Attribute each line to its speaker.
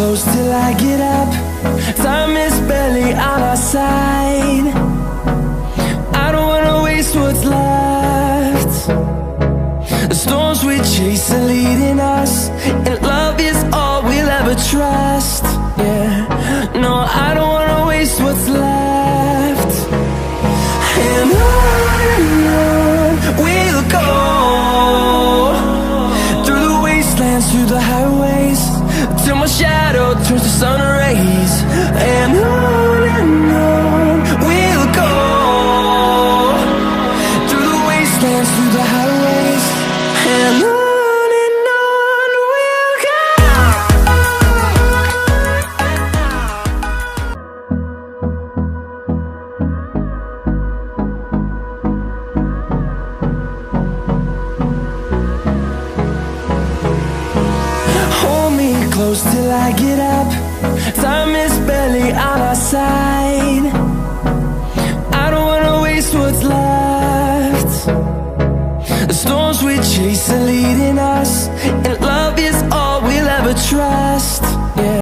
Speaker 1: close till I get up. Time is barely on our side. I don't wanna waste what's left. The storms we chase are leading us, and love is all we'll ever trust. Yeah, no, I don't wanna waste what's left. And on we'll go, through the wastelands, through the highways, till my shadow turns to sun rays. And on we'll go, through the wastelands, through the highways, and on we'll go. Hold me close till I get up. Time is barely on our side. I don't wanna waste what's left. The storms we chase are leading us, and love is all we'll ever trust.